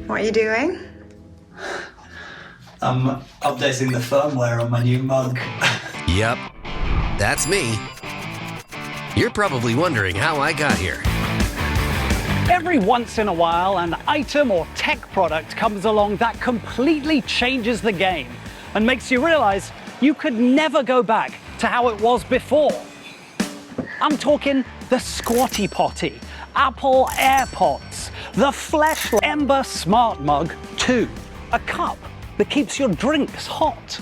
What are you doing? I'm updating the firmware on my new mug. Yep, that's me. You're probably wondering how I got here. Every once in a while, an item or tech product comes along that completely changes the game and makes you realize you could never go back to how it was before. I'm talking the Squatty Potty, Apple AirPods, the Fleshlight Ember Smart Mug 2, a cup that keeps your drinks hot.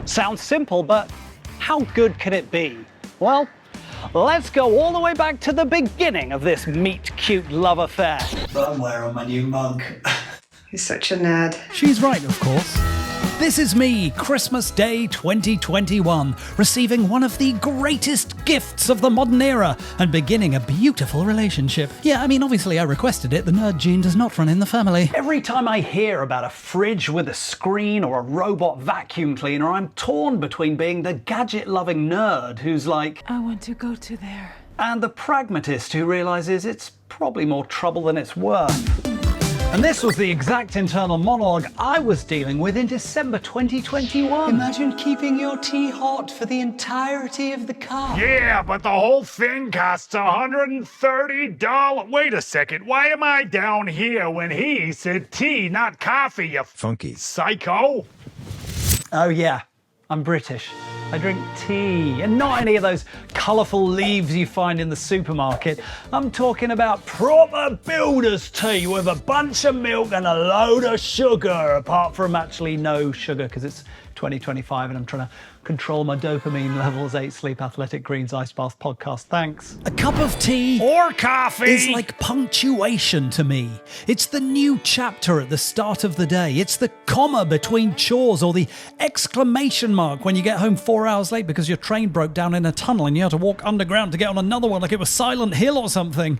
Sounds simple, but how good can it be? Well, let's go all the way back to the beginning of this meet-cute love affair. Firmware on my new mug. You're such a nerd. She's right, of course. This is me, Christmas Day 2021, receiving one of the greatest gifts of the modern era and beginning a beautiful relationship. Yeah, I mean, obviously I requested it. The nerd gene does not run in the family. Every time I hear about a fridge with a screen or a robot vacuum cleaner, I'm torn between being the gadget-loving nerd who's like, I want to go to there. and the pragmatist who realizes it's probably more trouble than it's worth. And this was the exact internal monologue I was dealing with in December 2021. Imagine keeping your tea hot for the entirety of the car. Yeah, but the whole thing costs $130. Wait a second, why am I down here when he said tea, not coffee, you Funky. psycho? Oh yeah, I'm British. I drink tea, and not any of those colourful leaves you find in the supermarket. I'm talking about proper builder's tea with a bunch of milk and a load of sugar, apart from actually no sugar because it's 2025 and I'm trying to control my dopamine levels. 8 Sleep Athletic Greens Ice Bath Podcast, thanks. A cup of tea Or coffee? is like punctuation to me. It's the new chapter at the start of the day. It's the comma between chores or the exclamation mark when you get home 4 hours late because your train broke down in a tunnel and you had to walk underground to get on another one like it was Silent Hill or something.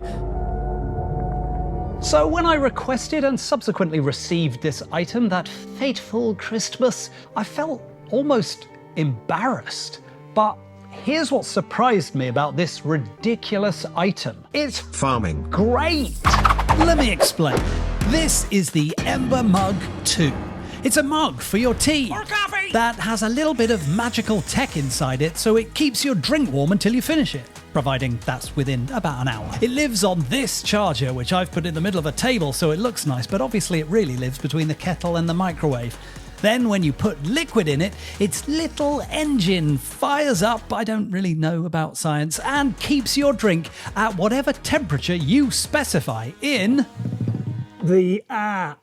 So when I requested and subsequently received this item that fateful Christmas, I felt almost embarrassed. But here's what surprised me about this ridiculous item. It's Farming. great! Let me explain. This is the Ember Mug 2. It's a mug for your tea. Or coffee? That has a little bit of magical tech inside it so it keeps your drink warm until you finish it, providing that's within about an hour. It lives on this charger, which I've put in the middle of a table so it looks nice, but obviously it really lives between the kettle and the microwave. Then when you put liquid in it, its little engine fires up, I don't really know about science, and keeps your drink at whatever temperature you specify in the app.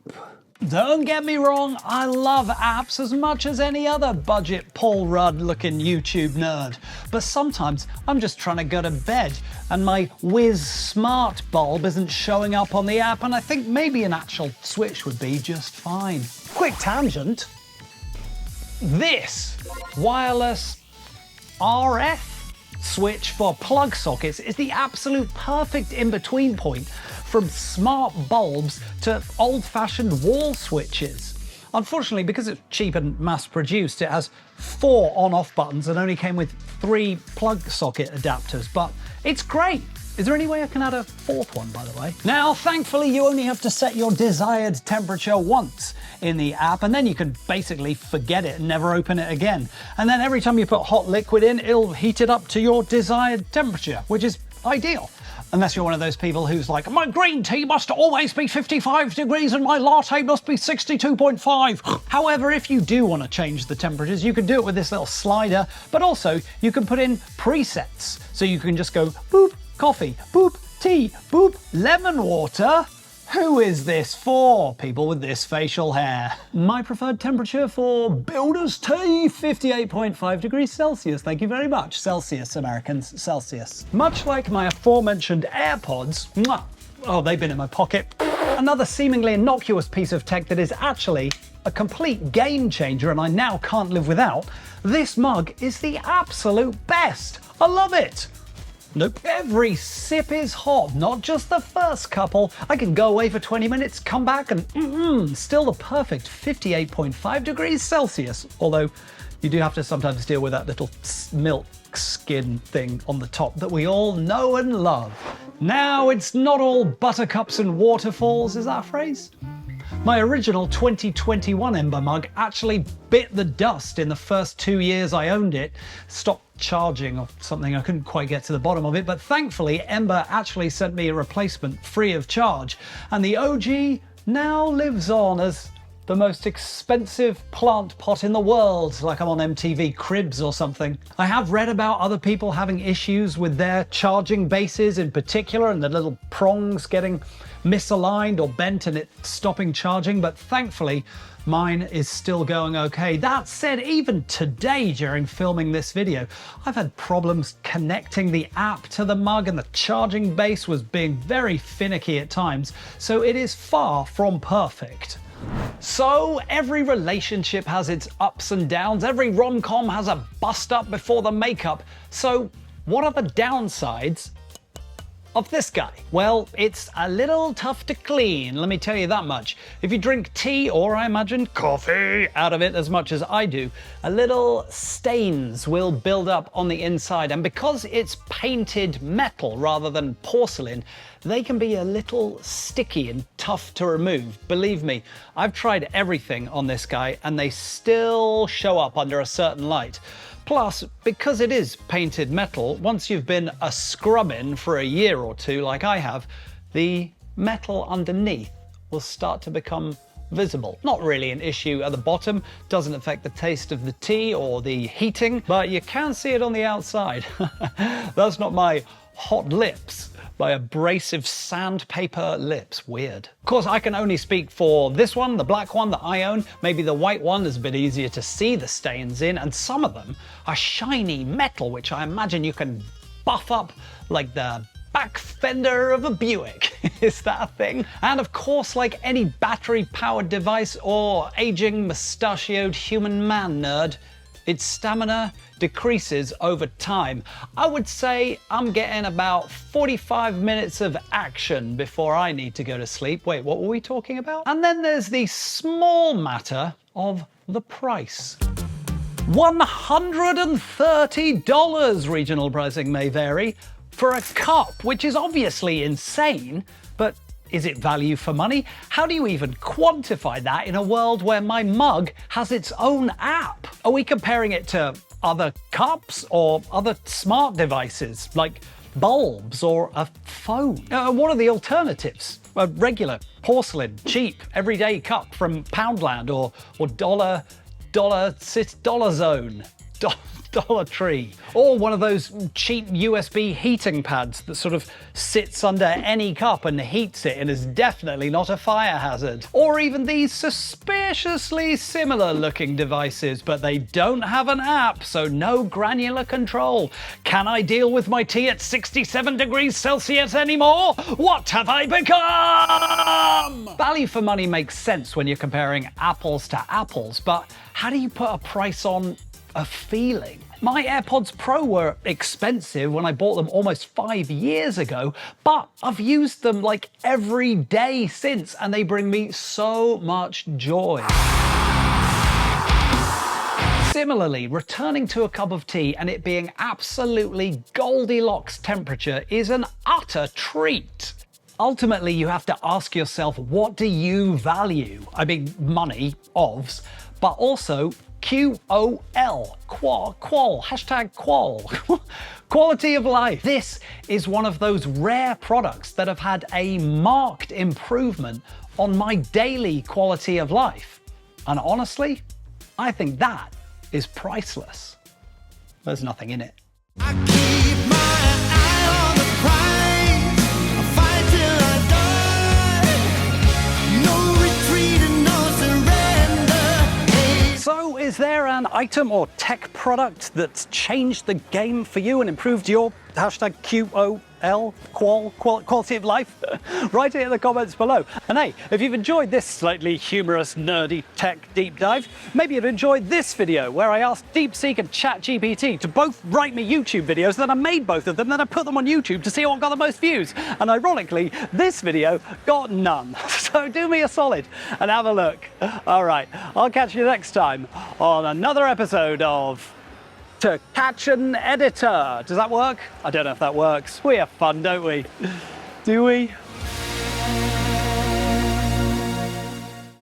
Don't get me wrong, I love apps as much as any other budget Paul Rudd looking YouTube nerd. But sometimes I'm just trying to go to bed and my Whiz Smart bulb isn't showing up on the app, and I think maybe an actual switch would be just fine. Quick tangent. This wireless RF switch for plug sockets is the absolute perfect in-between point from smart bulbs to old-fashioned wall switches. Unfortunately, because it's cheap and mass-produced, it has 4 on-off buttons and only came with 3 plug socket adapters, but it's great. Is there any way I can add a 4th one, by the way? Now, thankfully, you only have to set your desired temperature once in the app, and then you can basically forget it and never open it again. And then every time you put hot liquid in, it'll heat it up to your desired temperature, which is ideal. Unless you're one of those people who's like, my green tea must always be 55 degrees and my latte must be 62.5. However, if you do want to change the temperatures, you can do it with this little slider, but also you can put in presets. So you can just go boop, coffee, boop, tea, boop, lemon water. Who is this for? People with this facial hair. My preferred temperature for builder's tea, 58.5 degrees Celsius. Thank you very much. Celsius, Americans, Celsius. Much like my aforementioned AirPods, oh, they've been in my pocket. Another seemingly innocuous piece of tech that is actually a complete game changer and I now can't live without. This mug is the absolute best. I love it. Nope. Every sip is hot, not just the first couple. I can go away for 20 minutes, come back and still the perfect 58.5 degrees Celsius. Although you do have to sometimes deal with that little milk skin thing on the top that we all know and love. Now it's not all buttercups and waterfalls, is that a phrase? My original 2021 Ember Mug actually bit the dust in the first 2 years I owned it, stopped charging or something. I couldn't quite get to the bottom of it, but thankfully Ember actually sent me a replacement free of charge, and the OG now lives on as the most expensive plant pot in the world, like I'm on MTV Cribs or something. I have read about other people having issues with their charging bases in particular, and the little prongs getting misaligned or bent and it stopping charging, but thankfully mine is still going okay. That said, even today during filming this video, I've had problems connecting the app to the mug, and the charging base was being very finicky at times, so it is far from perfect. So every relationship has its ups and downs, every rom-com has a bust up before the makeup. So what are the downsides of this guy? Well, it's a little tough to clean, let me tell you that much. If you drink tea, or I imagine coffee, out of it as much as I do, a little stains will build up on the inside, and because it's painted metal rather than porcelain, they can be a little sticky and tough to remove. Believe me, I've tried everything on this guy and they still show up under a certain light. Plus, because it is painted metal, once you've been a scrubbing for a year or two like I have, the metal underneath will start to become visible. Not really an issue at the bottom, doesn't affect the taste of the tea or the heating, but you can see it on the outside. That's not my hot lips, my abrasive sandpaper lips. Weird. Of course, I can only speak for this one, the black one that I own. Maybe the white one is a bit easier to see the stains in, and some of them are shiny metal, which I imagine you can buff up like the back fender of a Buick. Is that a thing? And of course, like any battery-powered device or aging mustachioed human man nerd, its stamina decreases over time. I would say I'm getting about 45 minutes of action before I need to go to sleep. Wait, what were we talking about? And then there's the small matter of the price. $130, regional pricing may vary, for a cup, which is obviously insane, but is it value for money? How do you even quantify that in a world where my mug has its own app? Are we comparing it to other cups or other smart devices like bulbs or a phone? What are the alternatives? A regular porcelain, cheap, everyday cup from Poundland or Dollar Zone. Dollar Tree, or one of those cheap USB heating pads that sort of sits under any cup and heats it and is definitely not a fire hazard. Or even these suspiciously similar looking devices, but they don't have an app, so no granular control. Can I deal with my tea at 67 degrees Celsius anymore? What have I become? Value for money makes sense when you're comparing apples to apples, but how do you put a price on a feeling? My AirPods Pro were expensive when I bought them almost 5 years ago, but I've used them like every day since, and they bring me so much joy. Similarly, returning to a cup of tea and it being absolutely Goldilocks temperature is an utter treat. Ultimately, you have to ask yourself, what do you value? I mean, money, ovs, but also QoL, QoL, hashtag QoL, quality of life. This is one of those rare products that have had a marked improvement on my daily quality of life. And honestly, I think that is priceless. There's nothing in it. I keep my eye on the prize. I fight till I die. No retreat and no surrender. Hey. So is there an item or tech product that's changed the game for you and improved your hashtag QoL, quality of life? Write it in the comments below. And hey, if you've enjoyed this slightly humorous, nerdy tech deep dive, maybe you'd enjoy this video where I asked DeepSeek and ChatGPT to both write me YouTube videos, then I made both of them, then I put them on YouTube to see what got the most views. And ironically, this video got none. So do me a solid and have a look. All right, I'll catch you next time on another episode of To Catch an Editor. Does that work? I don't know if that works. We have fun, don't we? Do we?